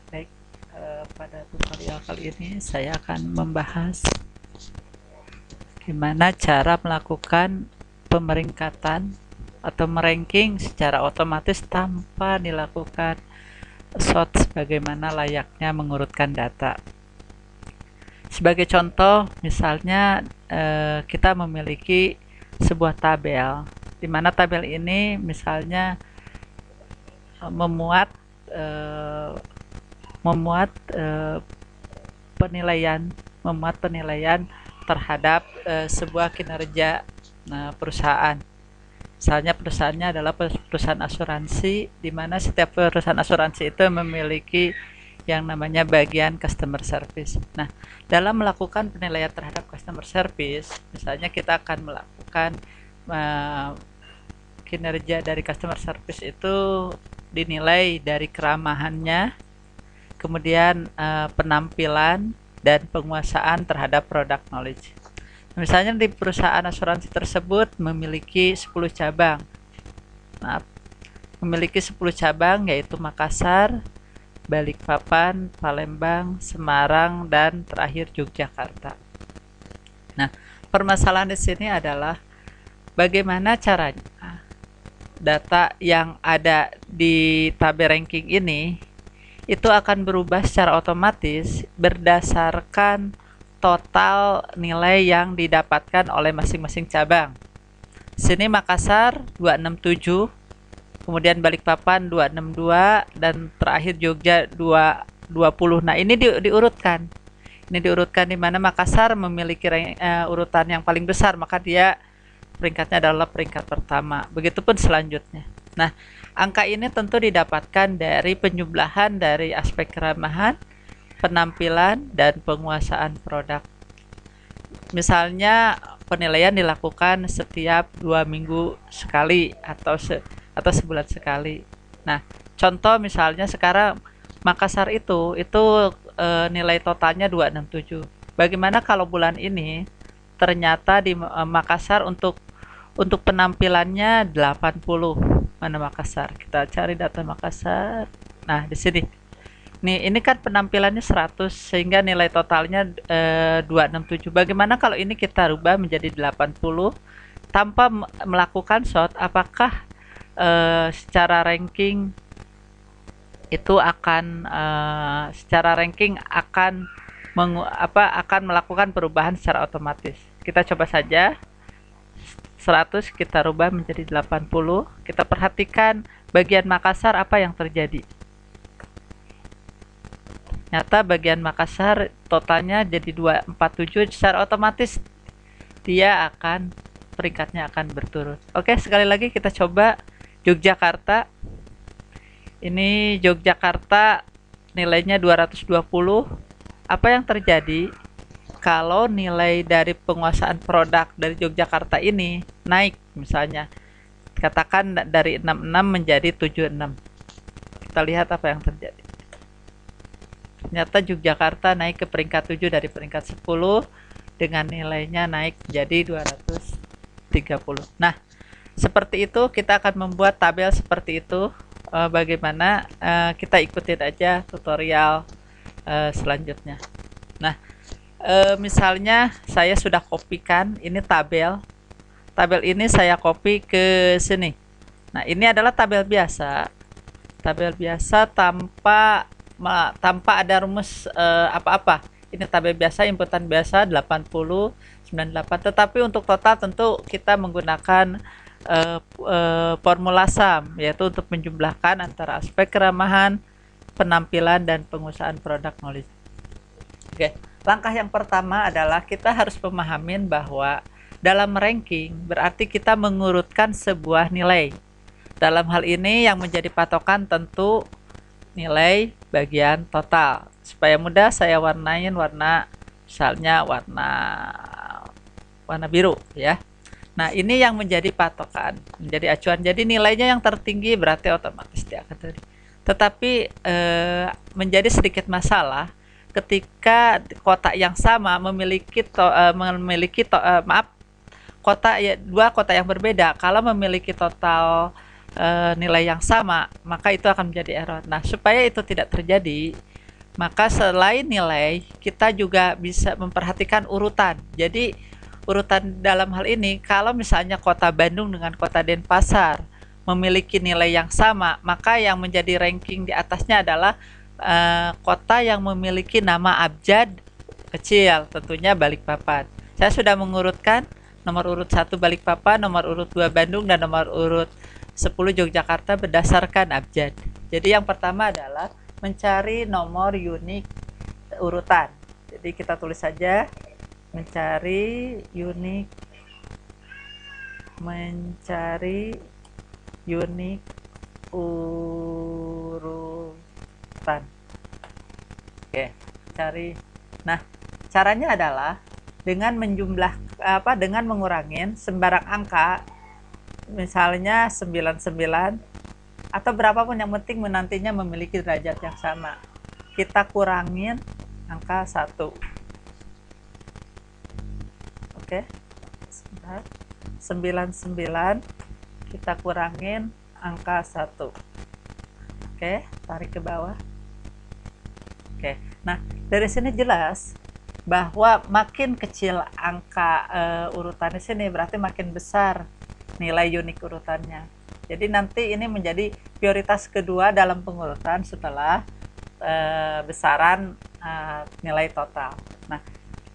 Baik, pada tutorial kali ini saya akan membahas gimana cara melakukan pemeringkatan atau meranking secara otomatis tanpa dilakukan sort sebagaimana layaknya mengurutkan data. Sebagai contoh, misalnya kita memiliki sebuah tabel, di mana tabel ini misalnya memuat eh, memuat eh, penilaian memuat penilaian terhadap sebuah kinerja perusahaan. Misalnya perusahaannya adalah perusahaan asuransi, di mana setiap perusahaan asuransi itu memiliki yang namanya bagian customer service. Nah, dalam melakukan penilaian terhadap customer service, misalnya kita akan melakukan uh, kinerja dari customer service itu dinilai dari keramahannya, kemudian penampilan dan penguasaan terhadap product knowledge. Misalnya di perusahaan asuransi tersebut memiliki 10 cabang. Nah, memiliki 10 cabang yaitu Makassar, Balikpapan, Palembang, Semarang, dan terakhir Yogyakarta. Nah, permasalahan di sini adalah bagaimana caranya data yang ada di tabel ranking ini itu akan berubah secara otomatis berdasarkan total nilai yang didapatkan oleh masing-masing cabang. Sini Makassar 267, kemudian Balikpapan 262, dan terakhir Jogja 220. Nah, ini diurutkan. Ini diurutkan di mana Makassar memiliki urutan yang paling besar, maka dia peringkatnya adalah peringkat pertama. Begitupun selanjutnya. Nah, angka ini tentu didapatkan dari penjumlahan dari aspek keramahan, penampilan, dan penguasaan produk. Misalnya penilaian dilakukan setiap 2 minggu sekali atau sebulan sekali. Nah, contoh misalnya sekarang Makassar itu nilai totalnya 267. Bagaimana kalau bulan ini ternyata di Makassar untuk penampilannya 80. Mana Makassar? Kita cari data Makassar. Nah, di sini. Nih, ini kan penampilannya 100 sehingga nilai totalnya 267. Bagaimana kalau ini kita rubah menjadi 80 tanpa melakukan sort? Apakah secara ranking itu akan melakukan perubahan secara otomatis? Kita coba saja. 100 kita rubah menjadi 80. Kita perhatikan bagian Makassar apa yang terjadi. Nyata bagian Makassar totalnya jadi 247, secara otomatis peringkatnya akan berturun. Oke, sekali lagi kita coba Yogyakarta. Ini Yogyakarta nilainya 220. Apa yang terjadi kalau nilai dari penguasaan produk dari Yogyakarta ini naik, misalnya katakan dari 66 menjadi 76. Kita lihat apa yang terjadi. Ternyata Yogyakarta naik ke peringkat 7 dari peringkat 10 dengan nilainya naik menjadi 230. Nah, seperti itu kita akan membuat tabel seperti itu. Bagaimana kita ikutin aja tutorial selanjutnya. Nah, misalnya saya sudah kopikan ini tabel. Tabel ini saya copy ke sini. Nah, ini adalah tabel biasa. Tabel biasa tanpa ada rumus apa-apa. Ini tabel biasa, inputan biasa 80, 98. Tetapi untuk total tentu kita menggunakan formula sum, yaitu untuk menjumlahkan antara aspek keramahan, penampilan, dan penguasaan produk knowledge. Oke, langkah yang pertama adalah kita harus memahamin bahwa dalam ranking berarti kita mengurutkan sebuah nilai. Dalam hal ini yang menjadi patokan tentu nilai bagian total. Supaya mudah saya warnain misalnya warna biru ya. Nah, ini yang menjadi patokan, menjadi acuan. Jadi nilainya yang tertinggi berarti otomatis dia akan terjadi. Tetapi menjadi sedikit masalah ketika kotak yang sama memiliki dua kotak yang berbeda. Kalau memiliki total nilai yang sama, maka itu akan menjadi error. Nah, supaya itu tidak terjadi, Maka selain nilai, kita juga bisa memperhatikan urutan. Jadi urutan dalam hal ini, kalau misalnya kota Bandung dengan kota Denpasar memiliki nilai yang sama, maka yang menjadi ranking di atasnya adalah kota yang memiliki nama abjad kecil, tentunya Balikpapan. Saya sudah mengurutkan nomor urut 1 Balikpapan, nomor urut 2 Bandung, dan nomor urut 10 Yogyakarta berdasarkan abjad. Jadi yang pertama adalah mencari nomor unik urutan. Jadi kita tulis saja mencari unik urutan. Oke, cari. Nah, caranya adalah dengan dengan mengurangin sembarang angka, misalnya 99 atau berapapun, yang penting menantinya memiliki derajat yang sama. Kita kurangin angka 1. Oke. Sebentar. 99 kita kurangin angka 1. Oke, tarik ke bawah. Oke. Nah, dari sini jelas bahwa makin kecil angka urutan di sini berarti makin besar nilai unik urutannya. Jadi nanti ini menjadi prioritas kedua dalam pengurutan setelah besaran nilai total. Nah,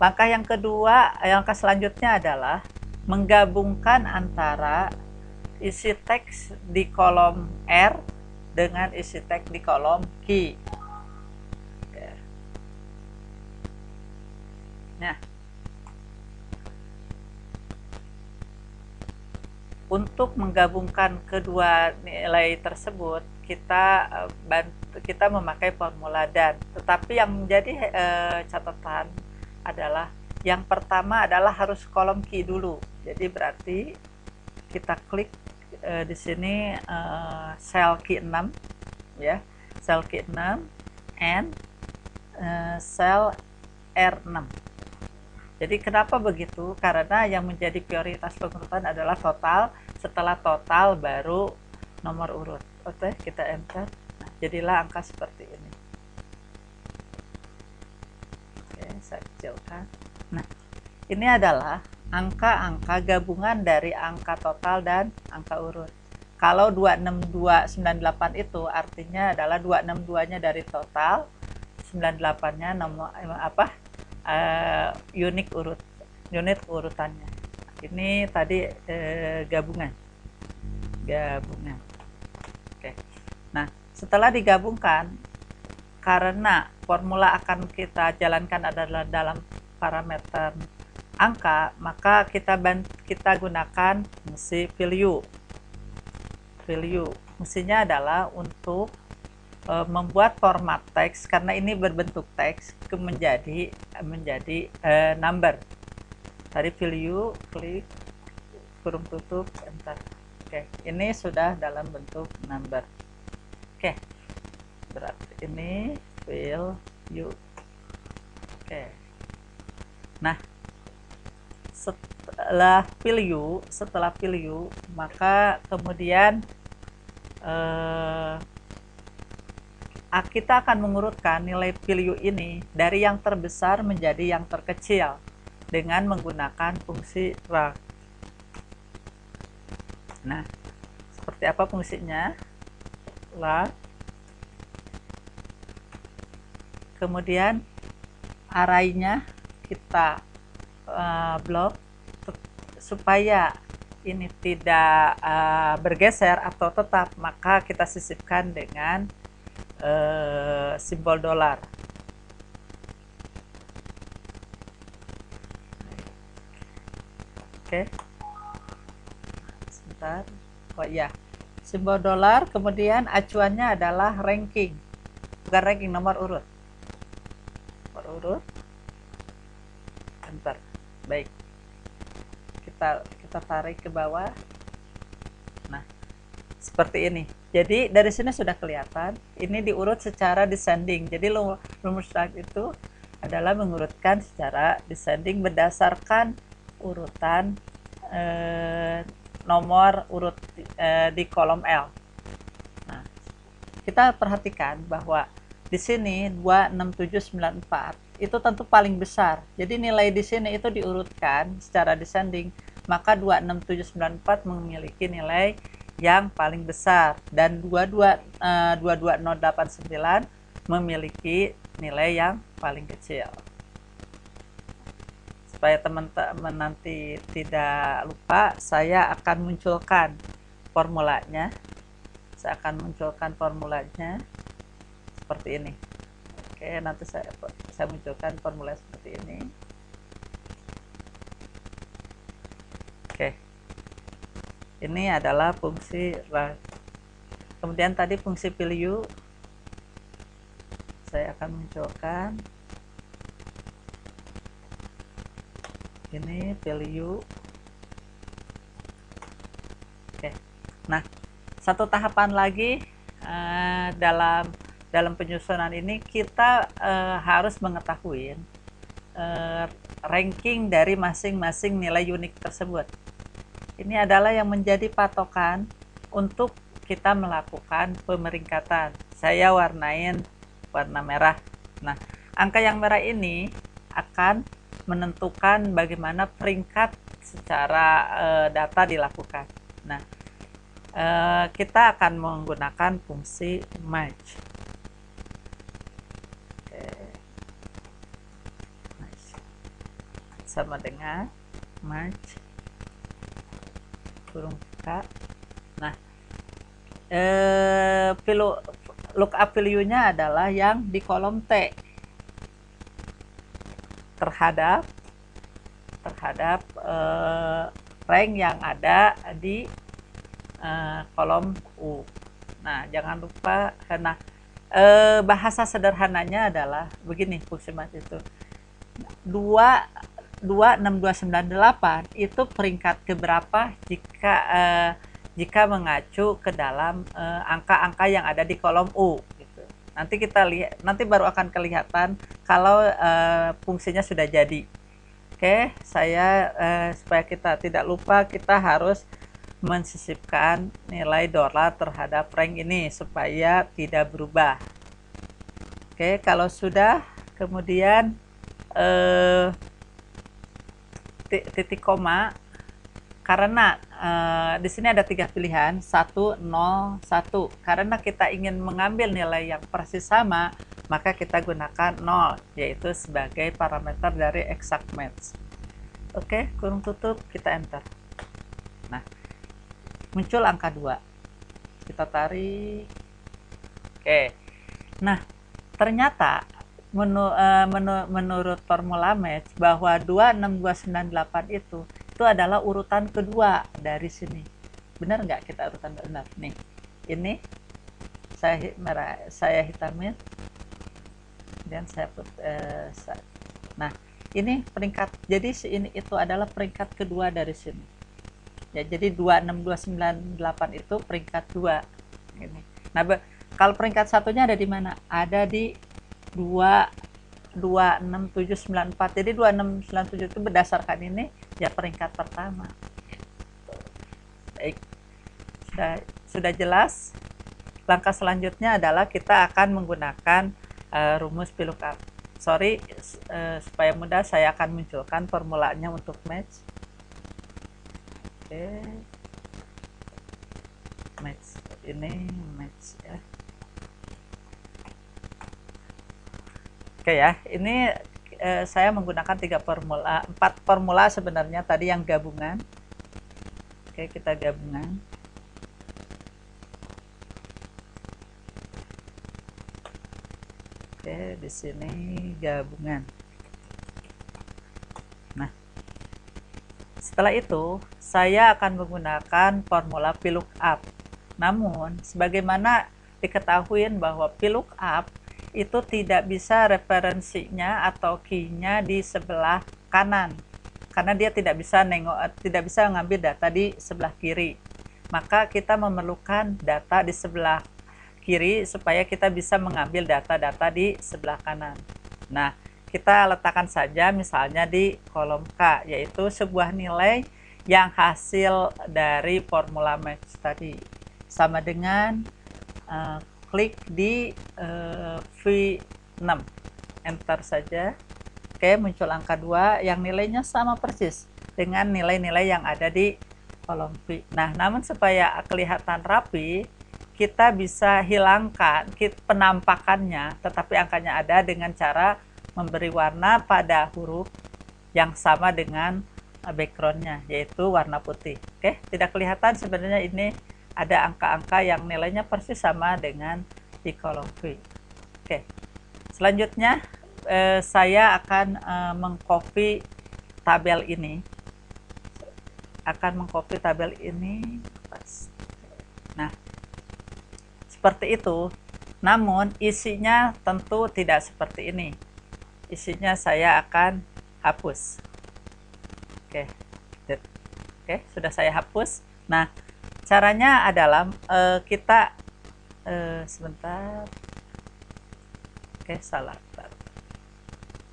langkah yang kedua, langkah selanjutnya adalah menggabungkan antara isi teks di kolom R dengan isi teks di kolom Q. Nah, untuk menggabungkan kedua nilai tersebut, kita memakai formula dan. Tetapi yang menjadi catatan adalah yang pertama adalah harus kolom Q dulu. Jadi berarti kita klik di sini sel Q6 ya, sel Q6 and sel R6. Jadi kenapa begitu? Karena yang menjadi prioritas pengurutan adalah total. Setelah total baru nomor urut. Oke, kita enter. Nah, jadilah angka seperti ini. Oke, saya kecilkan. Nah, ini adalah angka-angka gabungan dari angka total dan angka urut. Kalau 26298 itu artinya adalah 262-nya dari total, 98-nya nomor unit urutannya. Ini tadi gabungan. Oke. Nah, setelah digabungkan, karena formula akan kita jalankan adalah dalam parameter angka, maka kita gunakan fungsi value. Fungsinya adalah untuk membuat format teks, karena ini berbentuk teks menjadi number. Tadi value, klik kurung tutup, enter. Oke, ini sudah dalam bentuk number. Oke, berarti ini value. Oke. Nah, setelah value, maka kemudian kita akan mengurutkan nilai value ini dari yang terbesar menjadi yang terkecil dengan menggunakan fungsi rank. Nah, seperti apa fungsinya? Rank. Kemudian array-nya kita blok supaya ini tidak bergeser atau tetap, maka kita sisipkan dengan simbol dolar. Oke. Sebentar. Oh iya. Simbol dolar, kemudian acuannya adalah ranking. Bukan ranking, nomor urut. Nomor urut. Enter. Baik. Kita tarik ke bawah. Nah, seperti ini. Jadi dari sini sudah kelihatan, ini diurut secara descending. Jadi rumus rank itu adalah mengurutkan secara descending berdasarkan urutan nomor urut di kolom L. Nah, kita perhatikan bahwa di sini 26794 itu tentu paling besar. Jadi nilai di sini itu diurutkan secara descending, maka 26794 memiliki nilai yang paling besar dan 22089 memiliki nilai yang paling kecil. Supaya teman-teman nanti tidak lupa, saya akan munculkan formulanya. Saya akan munculkan formulanya seperti ini. Oke, nanti saya munculkan formula seperti ini. Oke, ini adalah fungsi right. Kemudian tadi fungsi value saya akan munculkan ini value. Oke, nah satu tahapan lagi dalam penyusunan ini kita harus mengetahui ranking dari masing-masing nilai unik tersebut. Ini adalah yang menjadi patokan untuk kita melakukan pemeringkatan. Saya warnain warna merah. Nah, angka yang merah ini akan menentukan bagaimana peringkat secara data dilakukan. Nah, kita akan menggunakan fungsi match. Sama dengan match kurung buka. Nah, lookup value-nya adalah yang di kolom T terhadap rank yang ada di kolom U. Nah, jangan lupa, karena bahasa sederhananya adalah begini fungsi match itu. 26298 itu peringkat keberapa jika mengacu ke dalam angka-angka yang ada di kolom U gitu. Nanti kita lihat, nanti baru akan kelihatan kalau fungsinya sudah jadi. Oke, saya supaya kita tidak lupa, kita harus mensisipkan nilai dolar terhadap rank ini supaya tidak berubah. Oke, kalau sudah, kemudian titik koma, karena di sini ada 3 pilihan 1, 0, 1. Karena kita ingin mengambil nilai yang persis sama, maka kita gunakan 0, yaitu sebagai parameter dari exact match. Oke, kurung tutup, kita enter. Nah, muncul angka 2. Kita tarik. Oke. Nah, ternyata menurut formula match bahwa 26298 itu adalah urutan kedua dari sini. Benar nggak kita urutan benar? Nih, ini saya hitamin dan saya nah, ini peringkat. Jadi ini itu adalah peringkat kedua dari sini. Ya, jadi 26298 itu peringkat 2. Ini. Nah, kalau peringkat satunya ada di mana? Ada di 26794. Jadi 2697 itu berdasarkan ini ya peringkat pertama. Baik, sudah jelas. Langkah selanjutnya adalah kita akan menggunakan rumus VLOOKUP. Sorry, supaya mudah saya akan munculkan formulanya untuk match. Oke, match ini match ya. Oke ya, ini saya menggunakan 4 formula sebenarnya tadi yang gabungan. Oke, kita gabungan. Oke, di sini gabungan. Nah, setelah itu saya akan menggunakan formula VLOOKUP. Namun, sebagaimana diketahui bahwa VLOOKUP itu tidak bisa referensinya atau key-nya di sebelah kanan karena dia tidak bisa ngambil data di sebelah kiri. Maka kita memerlukan data di sebelah kiri supaya kita bisa mengambil data-data di sebelah kanan. Nah, kita letakkan saja misalnya di kolom K, yaitu sebuah nilai yang hasil dari formula match tadi sama dengan klik di V6, enter saja. Oke, muncul angka 2 yang nilainya sama persis dengan nilai-nilai yang ada di kolom V. Nah, namun supaya kelihatan rapi, kita bisa hilangkan penampakannya, tetapi angkanya ada dengan cara memberi warna pada huruf yang sama dengan backgroundnya, yaitu warna putih. Oke, tidak kelihatan sebenarnya ini ada angka-angka yang nilainya persis sama dengan di kolom V. Oke, selanjutnya saya akan mengcopy tabel ini. Nah, seperti itu. Namun isinya tentu tidak seperti ini. Isinya saya akan hapus. Oke, sudah saya hapus. Nah, caranya adalah kita sebentar. Oke, salah.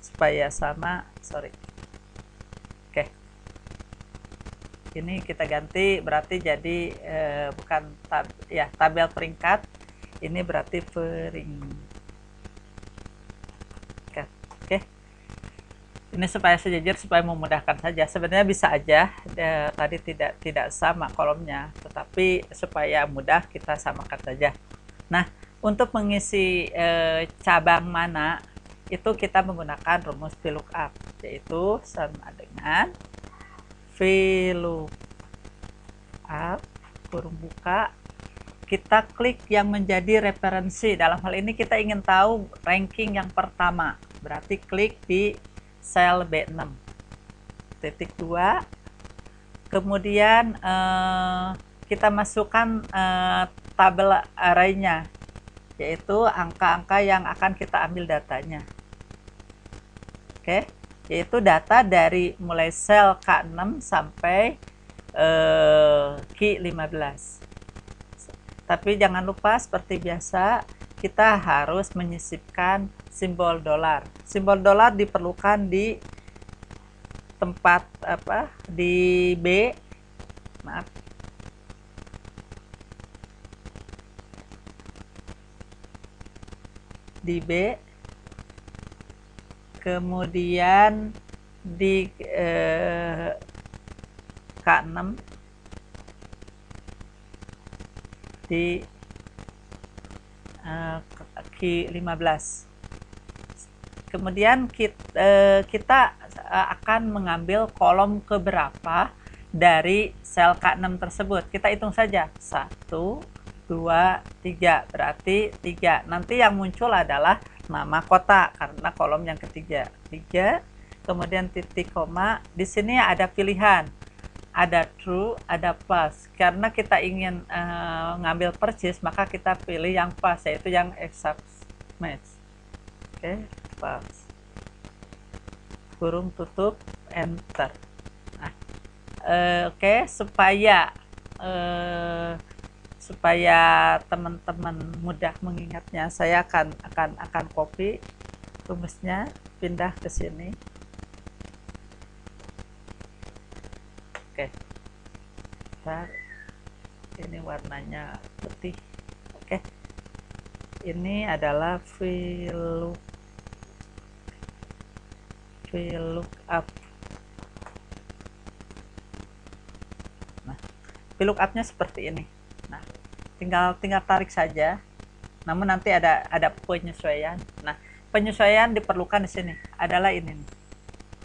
Supaya sama, sorry. Oke, ini kita ganti, berarti jadi bukan tabel peringkat, ini berarti peringkat. Oke, ini supaya sejajar, supaya memudahkan saja. Sebenarnya bisa aja tadi tidak sama kolomnya, tetapi supaya mudah kita samakan saja. Nah, untuk mengisi cabang mana, itu kita menggunakan rumus VLOOKUP, yaitu sama dengan VLOOKUP kurung buka, kita klik yang menjadi referensi. Dalam hal ini kita ingin tahu ranking yang pertama, berarti klik di sel B6, titik 2, kemudian kita masukkan tabel arraynya, yaitu angka-angka yang akan kita ambil datanya. Oke, yaitu data dari mulai sel K6 sampai Q15. Tapi jangan lupa, seperti biasa, kita harus menyisipkan simbol dolar. Simbol dolar diperlukan di tempat di B, maaf, di B, kemudian di K6, di Q15. Kemudian kita akan mengambil kolom keberapa dari sel K6 tersebut. Kita hitung saja, 1, 2, 3, berarti 3. Nanti yang muncul adalah nama kota karena kolom yang ketiga. 3, kemudian titik koma. Di sini ada pilihan, ada true, ada plus. Karena kita ingin ngambil persis, maka kita pilih yang plus, yaitu yang exact match. Oke, plus. Kurung tutup, enter. Nah, oke, supaya teman-teman mudah mengingatnya, saya akan copy rumusnya, pindah ke sini. Oke, bentar, ini warnanya putih. Oke, ini adalah VLOOKUP. Nah, VLOOKUP-nya seperti ini. Nah, tinggal tarik saja. Namun nanti ada penyesuaian. Nah, penyesuaian diperlukan di sini adalah ini.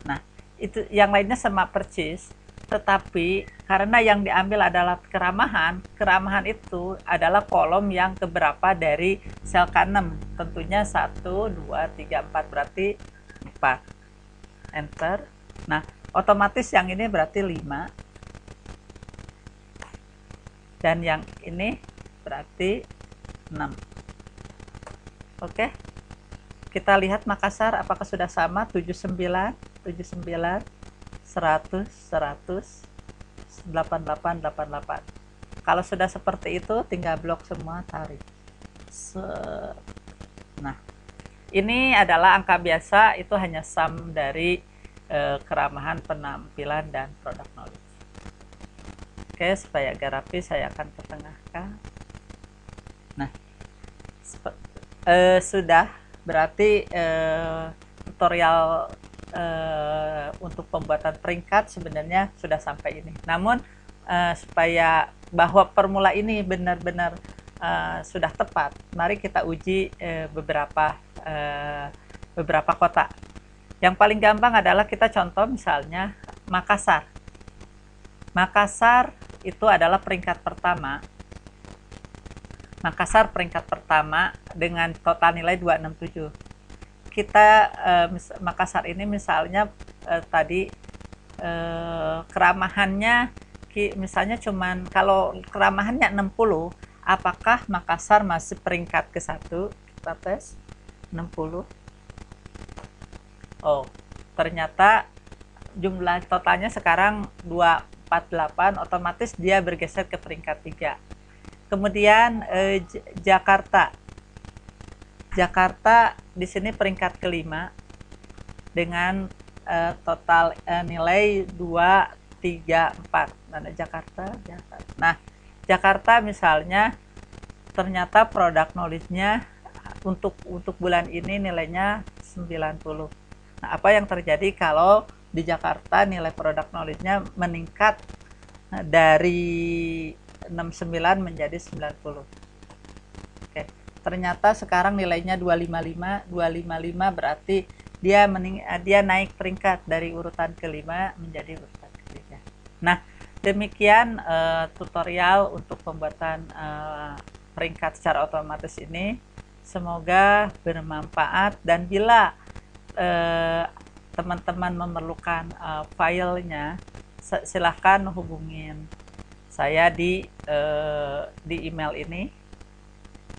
Nah, itu yang lainnya sama persis, tetapi karena yang diambil adalah keramahan itu adalah kolom yang keberapa dari sel K6. Tentunya 1, 2, 3, 4, berarti 4. Enter. Nah, otomatis yang ini berarti 5. Dan yang ini berarti 6. Oke, kita lihat Makassar apakah sudah sama, 79, 100, 88, 88. Kalau sudah seperti itu, tinggal blok semua, tarik. Nah, ini adalah angka biasa, itu hanya sum dari keramahan, penampilan, dan product knowledge. Oke, supaya agak rapi, saya akan pertengahkan. Nah, Sudah, berarti tutorial untuk pembuatan peringkat sebenarnya sudah sampai ini. Namun supaya bahwa formula ini benar-benar sudah tepat, mari kita uji beberapa kota. Yang paling gampang adalah kita contoh misalnya Makassar. Makassar itu adalah peringkat pertama. Makassar peringkat pertama dengan total nilai 267. Kita Makassar ini misalnya tadi keramahannya misalnya cuman, kalau keramahannya 60, apakah Makassar masih peringkat ke-1? Kita tes 60. Oh, ternyata jumlah totalnya sekarang 248, otomatis dia bergeser ke peringkat 3. Kemudian Jakarta. Jakarta di sini peringkat kelima dengan total nilai 234. Mana Jakarta? Nah, Jakarta misalnya ternyata product knowledge-nya untuk bulan ini nilainya 90. Nah, apa yang terjadi kalau di Jakarta nilai product knowledge-nya meningkat dari 69 menjadi 90. Oke. Ternyata sekarang nilainya 255 berarti dia naik peringkat dari urutan kelima menjadi urutan ketiga. Nah, demikian tutorial untuk pembuatan peringkat secara otomatis ini. Semoga bermanfaat, dan bila teman-teman memerlukan filenya, silahkan hubungin saya di email ini,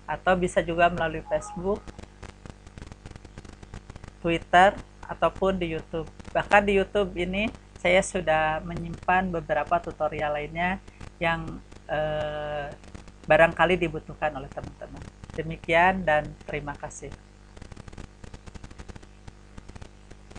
atau bisa juga melalui Facebook, Twitter, ataupun di YouTube. Bahkan di YouTube ini saya sudah menyimpan beberapa tutorial lainnya yang barangkali dibutuhkan oleh teman-teman. Demikian dan terima kasih.